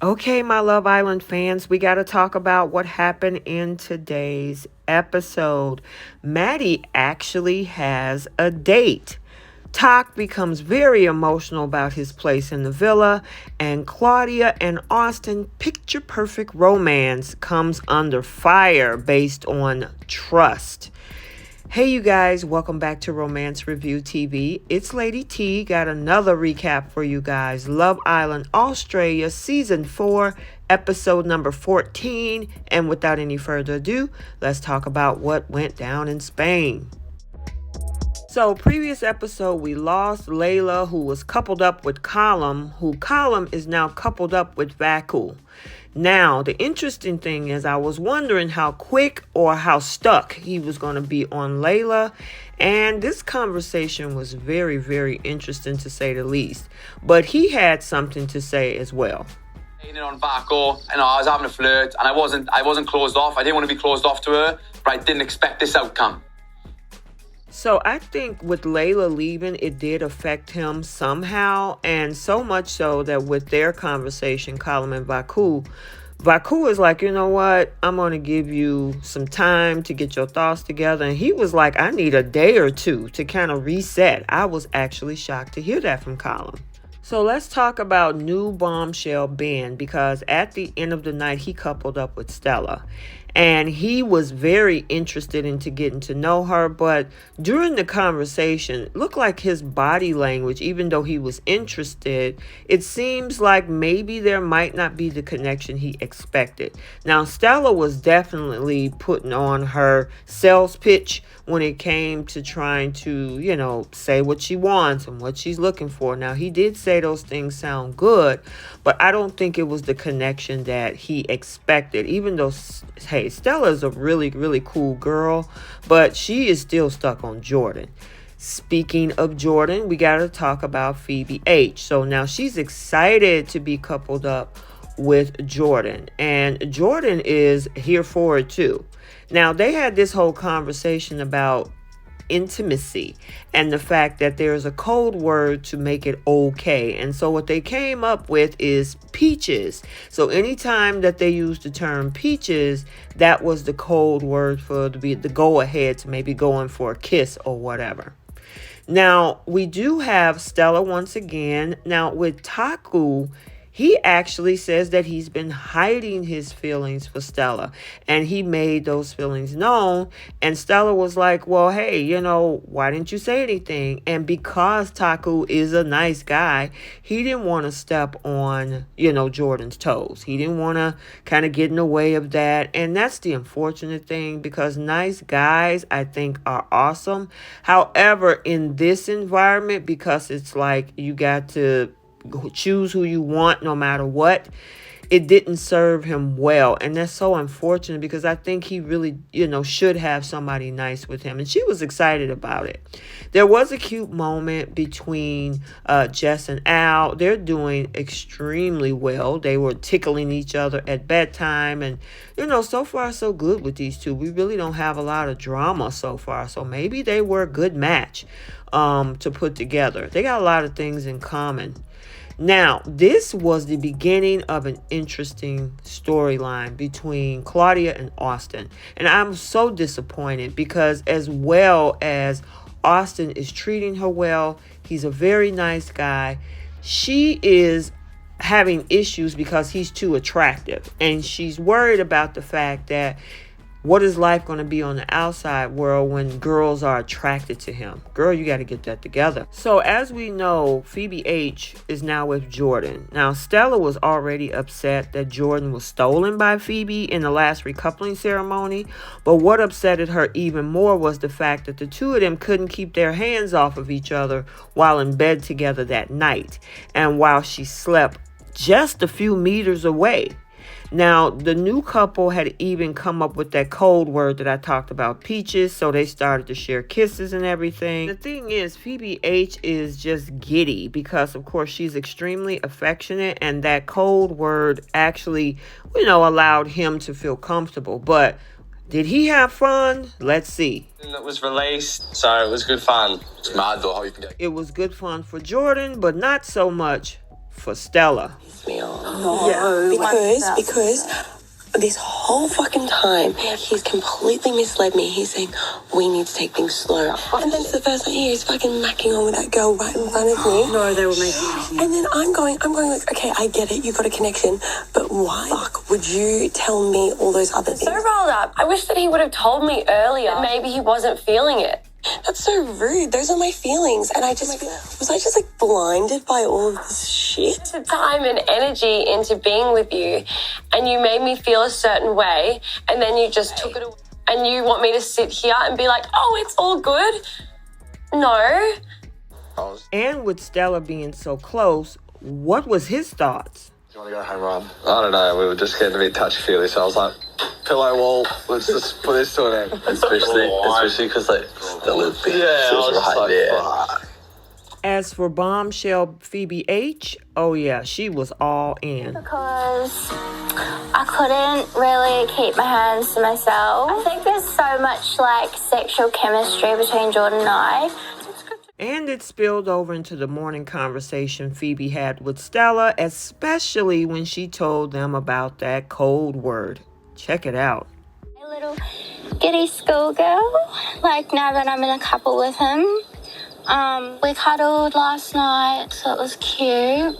Okay, my Love Island fans, we got to talk about what happened in today's episode. Maddie actually has a date. Tak becomes very emotional about his place in the villa, and Claudia and Austin picture perfect romance comes under fire based on trust. Hey, you guys, welcome back to Romance Review TV. It's Lady T. Got another recap for you guys. Love Island Australia Season 4, Episode number 14. And without any further ado, let's talk about what went down in Spain. So, previous episode, we lost Layla, who was coupled up with Colum, who Colum is now coupled up with Taku. Now, the interesting thing is I was wondering how quick or how stuck he was going to be on Layla. And this conversation was very, very interesting to say the least. But he had something to say as well. On Taku, I was having a flirt and I wasn't closed off. I didn't want to be closed off to her, but I didn't expect this outcome. So I think with Layla leaving, it did affect him somehow, and so much so that with their conversation, Colum and Taku is like, you know what, I'm going to give you some time to get your thoughts together. And he was like, I need a day or two to kind of reset. I was actually shocked to hear that from Colum. So let's talk about new bombshell Ben, because at the end of the night, he coupled up with Stella. And he was very interested into getting to know her. But during the conversation, it looked like his body language, even though he was interested, it seems like maybe there might not be the connection he expected. Now, Stella was definitely putting on her sales pitch when it came to trying to, say what she wants and what she's looking for. Now, he did say those things sound good, but I don't think it was the connection that he expected, even though, hey, Stella's a really, really cool girl, but she is still stuck on Jordan. Speaking of Jordan, we got to talk about Phoebe H. So now she's excited to be coupled up with Jordan, and Jordan is here for it too. Now, they had this whole conversation about intimacy and the fact that there's a code word to make it okay. And so what they came up with is peaches. So anytime that they used the term peaches, that was the code word for the go ahead to maybe going for a kiss or whatever. Now, we do have Stella once again. Now, with Taku, he actually says that he's been hiding his feelings for Stella, and he made those feelings known. And Stella was like, well, hey, why didn't you say anything? And because Taku is a nice guy, he didn't want to step on, Jordan's toes. He didn't want to kind of get in the way of that. And that's the unfortunate thing, because nice guys, I think, are awesome. However, in this environment, because it's like you got to choose who you want no matter what, it didn't serve him well. And that's so unfortunate, because I think he really, should have somebody nice with him. And she was excited about it. There was a cute moment between Jess and Al. They're doing extremely well. They were tickling each other at bedtime. And, so far so good with these two. We really don't have a lot of drama so far. So maybe they were a good match to put together. They got a lot of things in common. Now, this was the beginning of an interesting storyline between Claudia and Austen. And I'm so disappointed, because as well as Austen is treating her well, he's a very nice guy, she is having issues because he's too attractive. And she's worried about the fact that what is life going to be on the outside world when girls are attracted to him? Girl, you got to get that together. So as we know, Phoebe H is now with Jordan. Now, Stella was already upset that Jordan was stolen by Phoebe in the last recoupling ceremony. But what upsetted her even more was the fact that the two of them couldn't keep their hands off of each other while in bed together that night, and while she slept just a few meters away. Now, the new couple had even come up with that code word that I talked about, peaches, so they started to share kisses and everything. The thing is, Phoebe H is just giddy because, of course, she's extremely affectionate, and that code word actually, allowed him to feel comfortable. But did he have fun? Let's see. It was released, so it was good fun. It's mad though how you can get. It was good fun for Jordan, but not so much for Stella. Yeah, because this whole fucking time, he's completely misled me. He's saying, we need to take things slow. And then it's the first time he's fucking macking on with that girl right in front of me. No, they were making. And then I'm going like, okay, I get it, you've got a connection, but why the fuck would you tell me all those other things? So rolled up. I wish that he would have told me earlier. Maybe he wasn't feeling it. That's so rude. Those are my feelings. And I just like blinded by all of this shit? The time and energy into being with you, and you made me feel a certain way, and then you just took it away. And you want me to sit here and be like, oh, it's all good? No. And with Stella being so close, what was his thoughts? Do you want to go home, Rob? I don't know. We were just getting a bit touchy-feely, so I was like, pillow wall, let's just put this to an end. Especially because like, Stella was right there. As for bombshell Phoebe H, oh yeah, she was all in. Because I couldn't really keep my hands to myself. I think there's so much like sexual chemistry between Jordan and I. And it spilled over into the morning conversation Phoebe had with Stella, especially when she told them about that code word. Check it out. A little giddy schoolgirl, like now that I'm in a couple with him. We cuddled last night, so it was cute.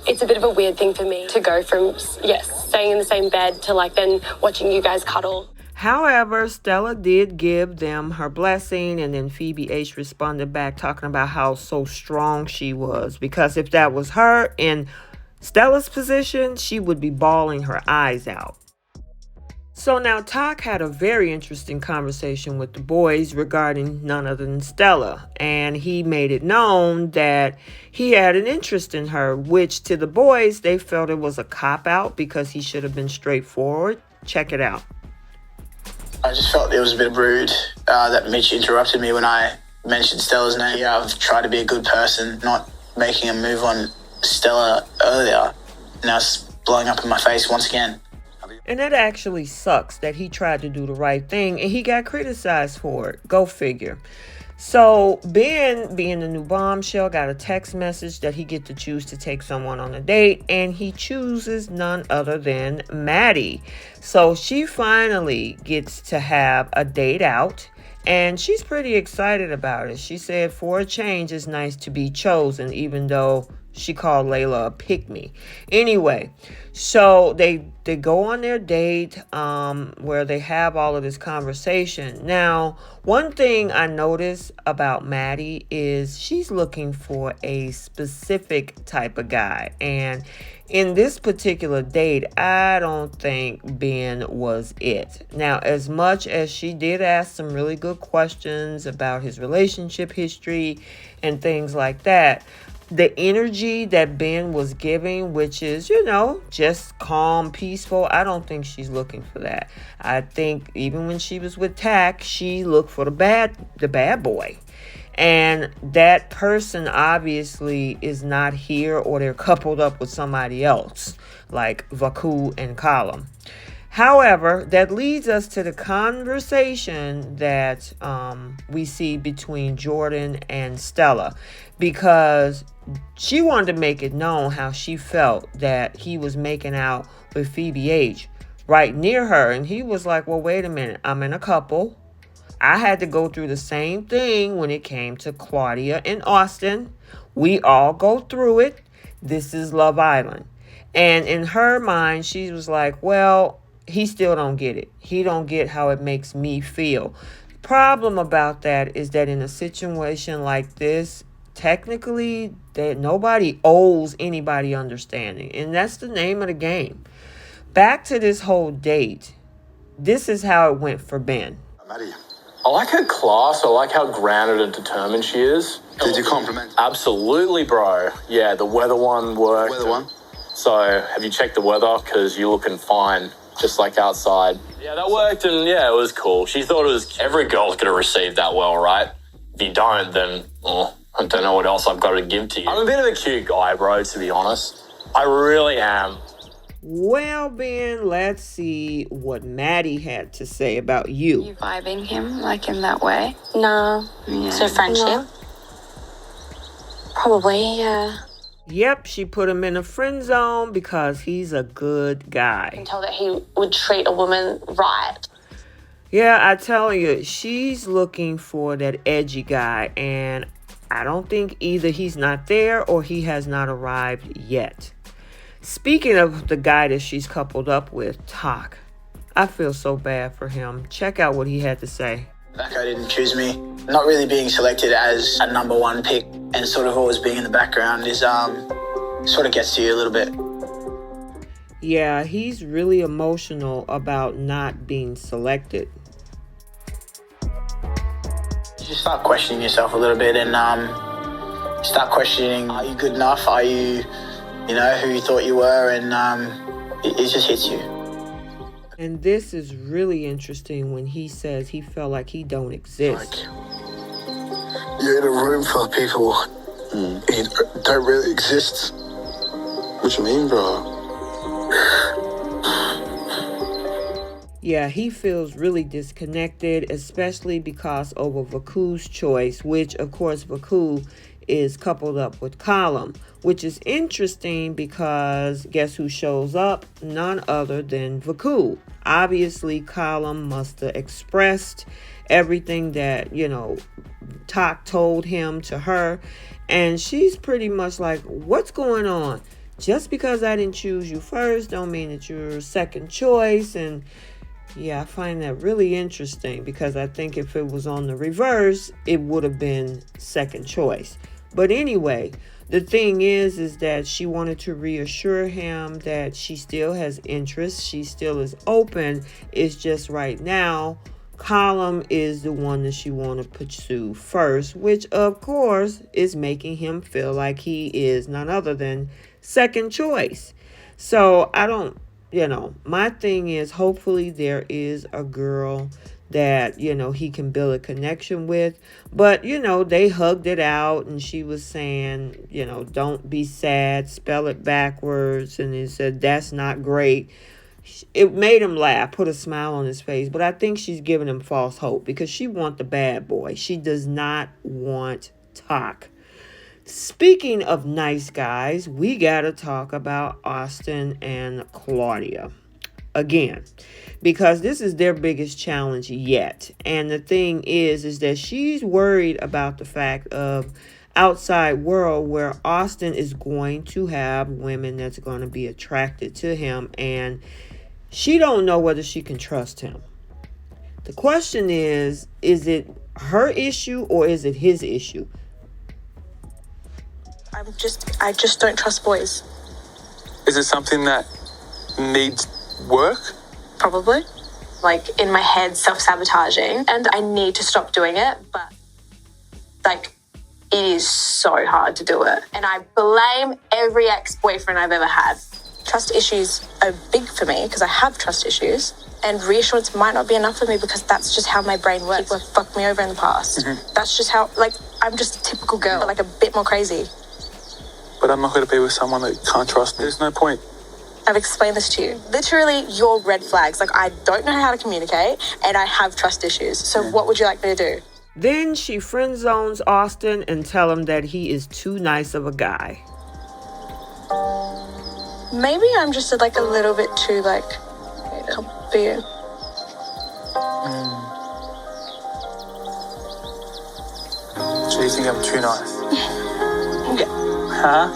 It's a bit of a weird thing for me to go from, staying in the same bed to like then watching you guys cuddle. However, Stella did give them her blessing, and then Phoebe H responded back talking about how so strong she was, because if that was her in Stella's position, she would be bawling her eyes out. So now Taku had a very interesting conversation with the boys regarding none other than Stella, and he made it known that he had an interest in her, which to the boys, they felt it was a cop-out because he should have been straightforward. Check it out. I just felt it was a bit rude that Mitch interrupted me when I mentioned Stella's name. Yeah, I've tried to be a good person, not making a move on Stella earlier. Now it's blowing up in my face once again. And that actually sucks that he tried to do the right thing and he got criticized for it. Go figure. So Ben, being the new bombshell, got a text message that he get to choose to take someone on a date, and he chooses none other than Maddie. So she finally gets to have a date out, and she's pretty excited about it. She said for a change, it's nice to be chosen, even though she called Layla a pick-me. Anyway, so they go on their date where they have all of this conversation. Now, one thing I noticed about Maddie is she's looking for a specific type of guy. And in this particular date, I don't think Ben was it. Now, as much as she did ask some really good questions about his relationship history and things like that, the energy that Ben was giving, which is, just calm, peaceful, I don't think she's looking for that. I think even when she was with Taku, she looked for the bad boy. And that person obviously is not here, or they're coupled up with somebody else, like Taku and Colum. However, that leads us to the conversation that we see between Jordan and Stella, because she wanted to make it known how she felt that he was making out with Phoebe H right near her. And he was like, well, wait a minute, I'm in a couple. I had to go through the same thing when it came to Claudia and Austin. We all go through it. This is Love Island. And in her mind, she was like, well, he still don't get it. He don't get how it makes me feel. Problem about that is that in a situation like this, technically, that nobody owes anybody understanding. And that's the name of the game. Back to this whole date. This is how it went for Ben. Maddie. I like her class. I like how grounded and determined she is. Did you compliment? Absolutely, bro. Yeah, the weather one worked. Weather one? So, have you checked the weather? Because you're looking fine, just like outside. Yeah, that worked, and yeah, it was cool. She thought it was... Every girl's going to receive that well, right? If you don't, then... I don't know what else I've got to give to you. I'm a bit of a cute guy, bro, to be honest. I really am. Well, Ben, let's see what Maddie had to say about you. You vibing him, like in that way? No. Yeah. So friendship? No. Probably, yeah. Yep, she put him in a friend zone because he's a good guy. I can tell that he would treat a woman right. Yeah, I tell you, she's looking for that edgy guy, and I don't think either he's not there or he has not arrived yet. Speaking of the guy that she's coupled up with, Taku, I feel so bad for him. Check out what he had to say. That guy didn't choose me. Not really being selected as a number one pick and sort of always being in the background is sort of gets to you a little bit. Yeah, he's really emotional about not being selected. You just start questioning yourself a little bit and start questioning, are you good enough? Are you, who you thought you were? And it just hits you. And this is really interesting when he says he felt like he don't exist. You're in a room full of people and you don't really exist. What you mean, bro? Yeah, he feels really disconnected, especially because over Vaku's choice, which of course Vaku is coupled up with Colum, which is interesting because guess who shows up? None other than Vaku. Obviously, Colum must have expressed everything that, Taku told him to her, and she's pretty much like, what's going on? Just because I didn't choose you first don't mean that you're second choice. And yeah, I find that really interesting because I think if it was on the reverse, it would have been second choice. But anyway, the thing is that she wanted to reassure him that she still has interest. She still is open. It's just right now, Colum is the one that she want to pursue first, which of course is making him feel like he is none other than second choice. So I don't, my thing is hopefully there is a girl that, he can build a connection with. But, they hugged it out and she was saying, don't be sad, spell it backwards. And he said, that's not great. It made him laugh, put a smile on his face. But I think she's giving him false hope because she wants the bad boy. She does not want Taku. Speaking of nice guys, we got to talk about Austin and Claudia again, because this is their biggest challenge yet. And the thing is that she's worried about the fact of outside world where Austin is going to have women that's going to be attracted to him, and she don't know whether she can trust him. The question is it her issue or is it his issue? I just don't trust boys. Is it something that needs work? Probably. Like, in my head, self-sabotaging. And I need to stop doing it, but, it is so hard to do it. And I blame every ex-boyfriend I've ever had. Trust issues are big for me because I have trust issues. And reassurance might not be enough for me because that's just how my brain works. People have fucked me over in the past. Mm-hmm. That's just how, I'm just a typical girl, but, a bit more crazy. But I'm not going to be with someone that can't trust me. There's no point. I've explained this to you. Literally, your red flags. I don't know how to communicate, and I have trust issues. So what would you like me to do? Then she friend zones Austin and tell him that he is too nice of a guy. Maybe I'm just a little bit too for you. So you think I'm too nice? Yeah. Huh?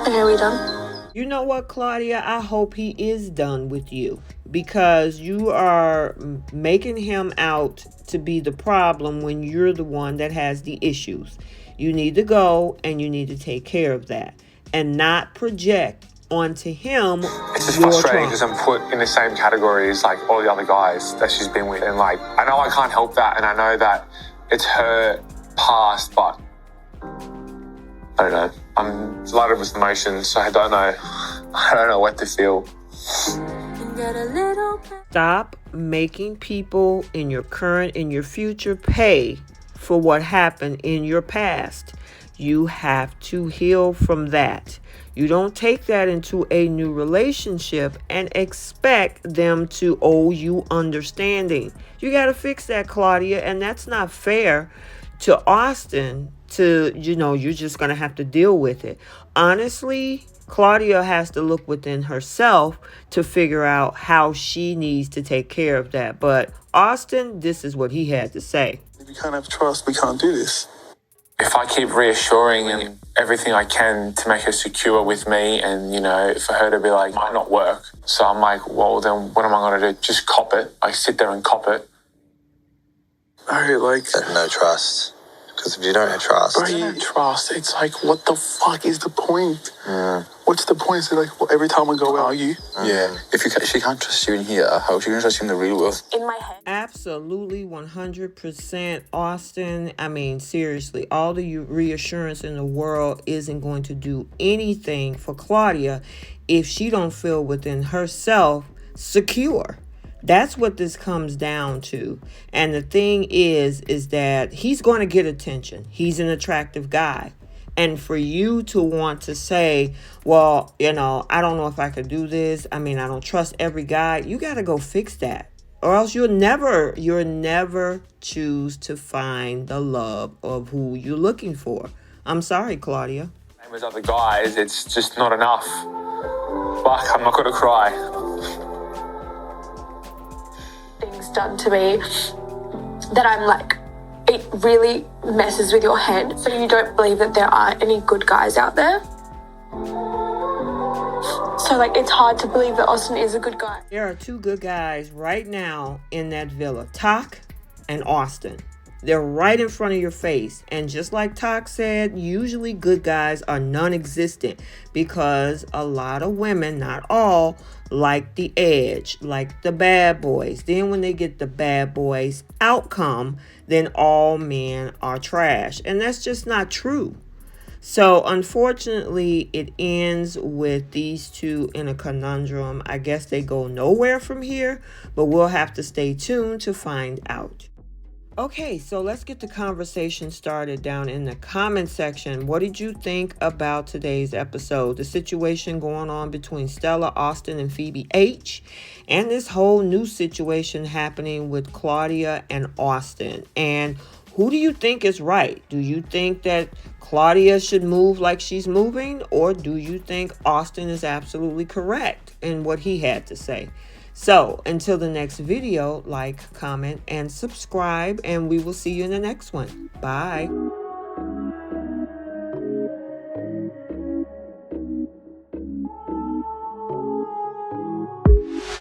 Okay, are we done? You know what, Claudia? I hope he is done with you because you are making him out to be the problem when you're the one that has the issues. You need to go and you need to take care of that and not project onto him. It's just frustrating because I'm put in the same category as all the other guys that she's been with. And I know I can't help that, and I know that it's her past, but I don't know. I'm flooded with emotions, so I don't know what to feel. Stop making people in your current and your future pay for what happened in your past. You have to heal from that. You don't take that into a new relationship and expect them to owe you understanding. You got to fix that, Claudia, and that's not fair to Austin to, you're just going to have to deal with it. Honestly, Claudia has to look within herself to figure out how she needs to take care of that. But Austin, this is what he had to say. If you can't have trust, we can't do this. If I keep reassuring and everything I can to make her secure with me and, for her to be like, might not work. So I'm like, well, then what am I going to do? Just cop it. Like, sit there and cop it. No trust. Because if you don't have trust... Bro, you don't trust. It's like, what the fuck is the point? What's the point? So, every time we go out, argue? Yeah. If she can't trust you in here, how is she going to trust you in the real world? In my head. Absolutely, 100% Austin. I mean, seriously, all the reassurance in the world isn't going to do anything for Claudia if she don't feel within herself secure. That's what this comes down to. And the thing is that he's going to get attention. He's an attractive guy. And for you to want to say, well, I don't know if I could do this. I mean, I don't trust every guy. You got to go fix that. Or else you'll never choose to find the love of who you're looking for. I'm sorry, Claudia. Same as other guys, it's just not enough. Fuck, I'm not going to cry. Things done to me that I'm like, it really messes with your head. So you don't believe that there are any good guys out there. So it's hard to believe that Austin is a good guy. There are two good guys right now in that villa, Taku and Austin. They're right in front of your face. And just like Taku said, usually good guys are non-existent because a lot of women, not all, like the edge, like the bad boys. Then when they get the bad boys outcome, then all men are trash. And that's just not true. So unfortunately, it ends with these two in a conundrum. I guess they go nowhere from here, but we'll have to stay tuned to find out. Okay, so let's get the conversation started down in the comment section. What did you think about today's episode? The situation going on between Stella, Austin, and Phoebe H. And this whole new situation happening with Claudia and Austin. And who do you think is right? Do you think that Claudia should move like she's moving? Or do you think Austin is absolutely correct in what he had to say? So until the next video, like, comment, and subscribe, and we will see you in the next one. Bye.